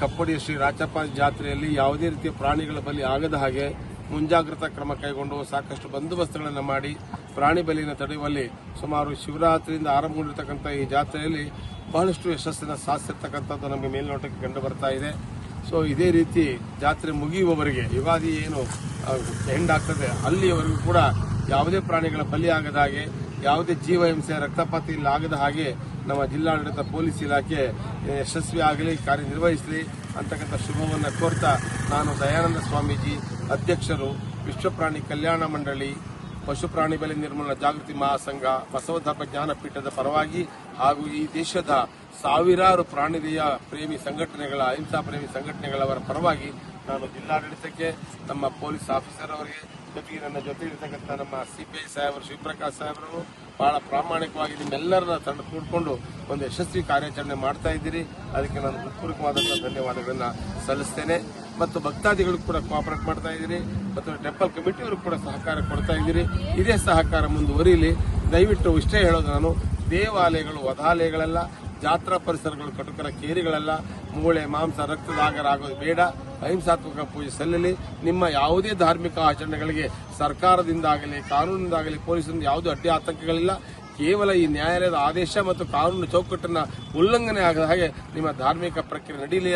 ಕಪ್ಪಡಿಯ ಶ್ರೀ ರಾಚಪ್ಪ ಜಾತ್ರೆಯಲ್ಲಿ ಯಾವುದೇ ರೀತಿಯ ಪ್ರಾಣಿಗಳ ಬಲಿ ಆಗದ ಹಾಗೆ ಮುಂಜಾಗ್ರತಾ ಕ್ರಮ ಕೈಗೊಂಡು ಸಾಕಷ್ಟು ಬಂದೋಬಸ್ತುಗಳನ್ನು ಮಾಡಿ ಪ್ರಾಣಿ ಬಲಿಯನ್ನು ತಡೆಯುವಲ್ಲಿ ಸುಮಾರು ಶಿವರಾತ್ರಿಯಿಂದ ಆರಂಭಗೊಂಡಿರತಕ್ಕಂಥ ಈ ಜಾತ್ರೆಯಲ್ಲಿ ಬಹಳಷ್ಟು ಯಶಸ್ಸನ್ನು ಸಾಧಿಸಿರ್ತಕ್ಕಂಥದ್ದು ನಮಗೆ ಮೇಲ್ನೋಟಕ್ಕೆ ಕಂಡು ಬರ್ತಾ ಇದೆ. ಸೊ ಇದೇ ರೀತಿ ಜಾತ್ರೆ ಮುಗಿಯುವವರೆಗೆ ಯುಗಾದಿ ಏನು ಹೆಂಡಾಗ್ತದೆ ಅಲ್ಲಿಯವರೆಗೂ ಕೂಡ ಯಾವುದೇ ಪ್ರಾಣಿಗಳ ಬಲಿ ಆಗದ ಹಾಗೆ, ಯಾವುದೇ ಜೀವಹಿಂಸೆ ರಕ್ತಪಾತ ಇಲ್ಲ ಆಗದ ಹಾಗೆ ನಮ್ಮ ಜಿಲ್ಲಾಡಳಿತ ಪೊಲೀಸ್ ಇಲಾಖೆ ಯಶಸ್ವಿ ಆಗಲಿ, ಕಾರ್ಯನಿರ್ವಹಿಸಲಿ ಅಂತಕ್ಕಂಥ ಶುಭವನ್ನು ಕೋರ್ತಾ ನಾನು ದಯಾನಂದ ಸ್ವಾಮೀಜಿ ಅಧ್ಯಕ್ಷರು, ವಿಶ್ವಪ್ರಾಣಿ ಕಲ್ಯಾಣ ಮಂಡಳಿ, ಪಶು ಪ್ರಾಣಿ ಬಲಿ ನಿರ್ಮೂಲನಾ ಜಾಗೃತಿ ಮಹಾಸಂಘ, ಬಸವಧರ್ಮ ಜ್ಞಾನಪೀಠದ ಪರವಾಗಿ ಹಾಗೂ ಈ ದೇಶದ ಸಾವಿರಾರು ಪ್ರಾಣಿದಯ ಪ್ರೇಮಿ ಸಂಘಟನೆಗಳ, ಅಹಿಂಸಾ ಪ್ರೇಮಿ ಸಂಘಟನೆಗಳವರ ಪರವಾಗಿ ನಾನು ಜಿಲ್ಲಾಡಳಿತಕ್ಕೆ, ನಮ್ಮ ಪೊಲೀಸ್ ಆಫೀಸರ್ ಅವರಿಗೆ, ಜೊತೆಗೆ ನನ್ನ ಜೊತೆ ಇರತಕ್ಕಂಥ ನಮ್ಮ ಸಿಪಿಐ ಸಾಹೇಬರು, ಶಿವಪ್ರಕಾಶ್ ಸಾಹೇಬರು ಬಹಳ ಪ್ರಾಮಾಣಿಕವಾಗಿ ನಿಮ್ಮೆಲ್ಲರನ್ನ ತಂಡ ಕೂಡಿಕೊಂಡು ಒಂದು ಯಶಸ್ವಿ ಕಾರ್ಯಾಚರಣೆ ಮಾಡ್ತಾ ಇದ್ದೀರಿ. ಅದಕ್ಕೆ ನಾನು ಹೃತ್ಪೂರ್ವಕವಾದಂತಹ ಧನ್ಯವಾದಗಳನ್ನ ಸಲ್ಲಿಸ್ತೇನೆ. ಮತ್ತು ಭಕ್ತಾದಿಗಳು ಕೂಡ ಕೋಆಪರೇಟ್ ಮಾಡ್ತಾ ಇದ್ದೀರಿ ಮತ್ತು ಟೆಂಪಲ್ ಕಮಿಟಿಯವರು ಕೂಡ ಸಹಕಾರ ಕೊಡ್ತಾ ಇದ್ದೀರಿ. ಇದೇ ಸಹಕಾರ ಮುಂದುವರಿಯಲಿ. ದಯವಿಟ್ಟು ಇಷ್ಟೇ ಹೇಳೋದು, ನಾನು ದೇವಾಲಯಗಳು ವಧಾಲಯಗಳೆಲ್ಲ, ಜಾತ್ರಾ ಪರಿಸರಗಳು ಕಟುಕರ ಕೇರಿಗಳೆಲ್ಲ, ಮೂಳೆ ಮಾಂಸ ರಕ್ತದ ಆಗೋದು ಬೇಡ. ಅಹಿಂಸಾತ್ಮಕ ಪೂಜೆ ಸಲ್ಲಲಿ. ನಿಮ್ಮ ಯಾವುದೇ ಧಾರ್ಮಿಕ ಆಚರಣೆಗಳಿಗೆ ಸರ್ಕಾರದಿಂದಾಗಲಿ, ಕಾನೂನಿಂದಾಗಲಿ, ಪೊಲೀಸರಿಂದ ಯಾವುದೇ ಅಡ್ಡಿ ಆತಂಕಗಳಿಲ್ಲ. ಕೇವಲ ಈ ನ್ಯಾಯಾಲಯದ ಆದೇಶ ಮತ್ತು ಕಾನೂನು ಚೌಕಟ್ಟನ್ನು ಉಲ್ಲಂಘನೆ ಆಗದ ಹಾಗೆ ನಿಮ್ಮ ಧಾರ್ಮಿಕ ಪ್ರಕ್ರಿಯೆ ನಡೀಲಿ.